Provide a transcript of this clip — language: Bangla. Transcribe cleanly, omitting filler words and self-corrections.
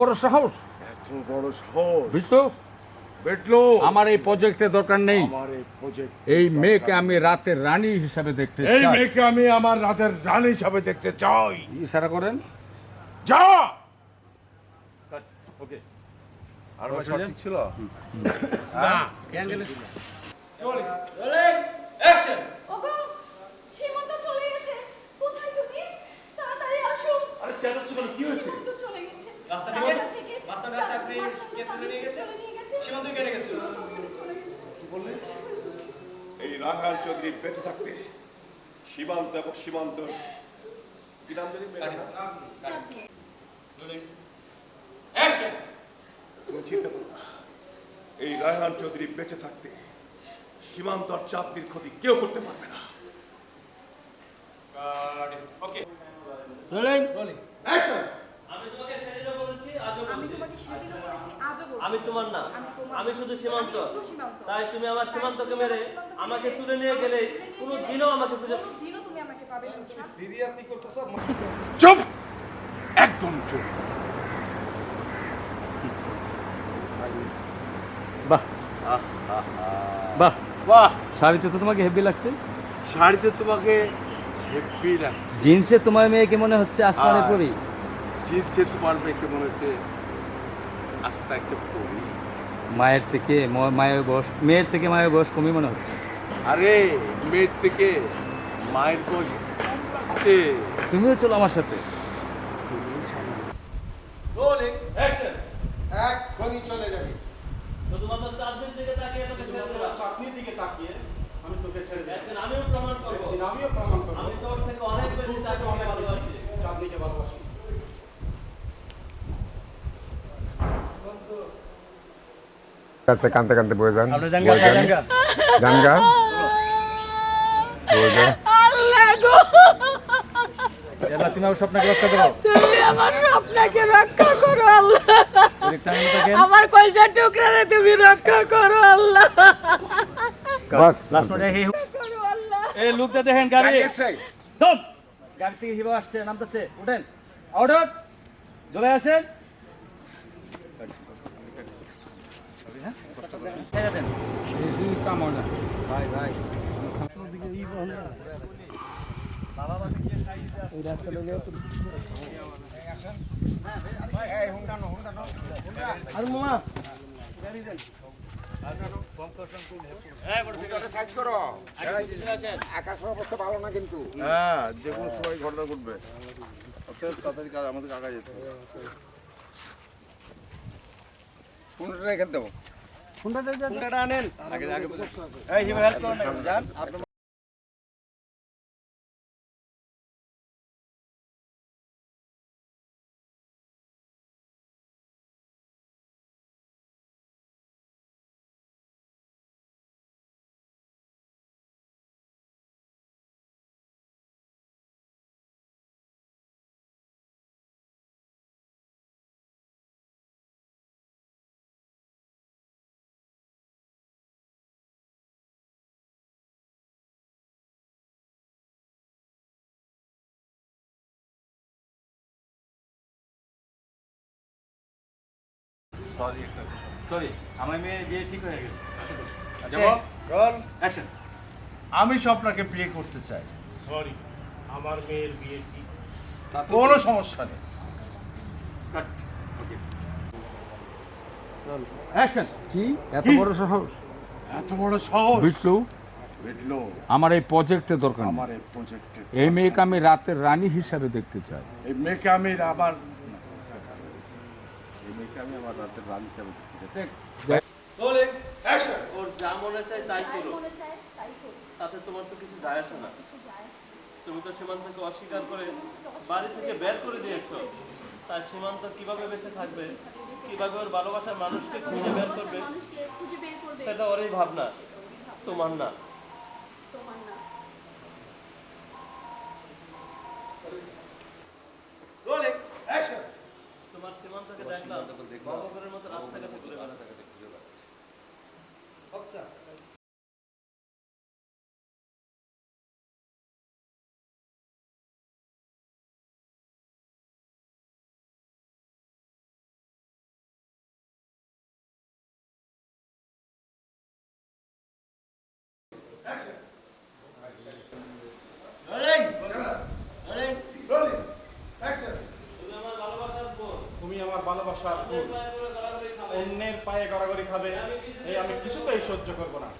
বড় সাহস, এত বড় সাহস! বিট্টু, বেটলো, আমার এই প্রজেক্টের দরকার নেই। আমার এই প্রজেক্ট, এই মেয়েকে আমি রাতের রানী হিসাবে দেখতে এই চাই। মেয়েকে আমি আমার রাতের রানী হিসাবে দেখতে চাই। ইশারা করেন। যা! ওকে। আর ভাই সব ঠিক ছিল? না, ওগো, সীমান্ত চলে গেছে। কোথায় তুমি? তাড়াতাড়ি আসো। আরে চেঁচাচ্ছ কেন? কি হয়েছে? সীমান্ত চলে গেছে। রাস্তা থেকে রাস্তার কাছে আপনি কে তুলে নিয়ে গেছে? সীমান্ত কেটে গেছে। কি বললে? এই রায়হান চৌধুরী বেঁচে থাকতে সীমান্ত এবং সীমান্ত কি নাম জানি অ্যাকশন! তুমি চিন্তা করো না। এই রায়হান চৌধুরী বেঁচে থাকতে সীমান্ত আর চাঁদনির ক্ষতি কেউ করতে পারবে না। ওকে। রোলিং। অ্যাকশন! আমি তোমাকে সেদিনও বলেছি, আজও আমি বলছি। তোমাকে সেদিনও বলেছি, আজও বলছি। আমি তোমার না, আমি শুধু সীমান্ত। শুধু সীমান্ত। তাই তুমি আমার সীমান্তকে মেরে আমাকে তুলে নিয়ে গেলে কোনো দিনও আমাকে খুঁজে কোনোদিনও তুমি আমাকে পাবে না। চুপ! একদম চুপ! বাহ বাহ বাহ, শাড়িতে তো তোমাকে হেভি লাগছে। শাড়িতে তোমাকে হেভি লাগছে। জিন্সে তোমার মেয়েকে মনে হচ্ছে আসমানে পরি। জিতছে তোমার মেয়েকে মনে হচ্ছে আস্তে একটা পরি। মায়ের থেকে মেয়ের থেকে মায়ের বয়স কমই মনে হচ্ছে। আরে মেয়ের থেকে মায়ের বয়স কম লাগছে। তুমিও চলো আমার সাথে। Rolling action! এখনই চলে যাবি। শুধুমাত্র চাঁদনির দিকে তাকিয়ে তোকে ছেড়ে দিলাম। চাকরির দিকে তাকিয়ে আমি তোকে ছেড়ে দেব। একদিন আমিও প্রমাণ করবো আমিও প্রমাণ করব আমি তোর থেকে অনেক বেশি তাকে অনেক ভালোবাসি। চাঁদনিকে ভালোবাসি। কাঁদতে কাঁদতে কাঁদতে বয়ে যান, আপনি জানগা জানগা জানগা বয়ে যান। আল্লাহ গো, এলা তুমি আমার স্বপ্নকে রক্ষা করো। তুমি আমার স্বপ্নকে রক্ষা করো আল্লাহ। দেখতে আমি তাকে আমার কলজার টুকরারে তুমি রক্ষা করো আল্লাহ। বাস, লাস্ট মিনিটে হে করো আল্লাহ। এই লোকটা দেখেন গাড়ি। দম! গাড়ি থেকে হিরো আসছে, নামতেছে। উঠেন, আউট আউট, চলে আসেন। ছেড়ে দেন। বেশি কামড় না। ভাই ভাই। এই রাস্তাটা গিয়ে তো আর মামা আকাশের অবস্থা ভালো না কিন্তু। হ্যাঁ, যে কোনো সময় ঘটনা ঘটবে। অতএব তাড়াতাড়ি কাজ আমাদের আগায় যেতে হবে। কোনটা এখানে দেবো? কোনটা আনেন? এই হিরো হেল্প করুন না, যান। সরি, আমার মেয়ে যে ঠিক হয়ে গেছে। যাব রোল অ্যাকশন। আমি স্বপ্নাকে বিয়ে করতে চাই। সরি, আমার মেয়ের বিয়ে ঠিক। কোনো সমস্যা নেই। কাট। ওকে। Roll action. কি এত কি? বড় সাহস? এত বড় সাহস! বিটলু, বেটলো, আমার এই প্রজেক্টের দরকার নেই। আমার এই প্রজেক্টে এই মেয়েকে আমি রাতের রানী হিসাবে দেখতে চাই। এই মেয়েকে আমি আবার এই মেয়েকে আমি আমার রাতের রানী হিসাবে দেখতে চাই। দেখ, রোলিং অ্যাকশন! ওর যা মনে চায় তাই তাই করো, মনে চায় তাই করো। তাতে তোমার তো কিছু যায় আসে না। কিছু যায় আসে না। তুমি তো সীমান্তকে অস্বীকার করে বাড়ি থেকে বের করে দিয়েছো। তাই সীমান্ত কিভাবে বেঁচে থাকবে, কিভাবে ওর ভালোবাসার মানুষকে খুঁজে বের করবে, মানুষকে খুঁজে বের করবে, সেটা ওরই ভাবনা, তোমার না। তোমার না। Rolling action! তোমার সীমান্তকে দেখলাম বঙ্গঘরের মতো রাস্তাঘাটে ঘুরে বেড়াচ্ছে। আমার ভালোবাসার ফুল অন্যের পায়ে গড়াগড়ি খাবে এই আমি কিছুতেই সহ্য করব না।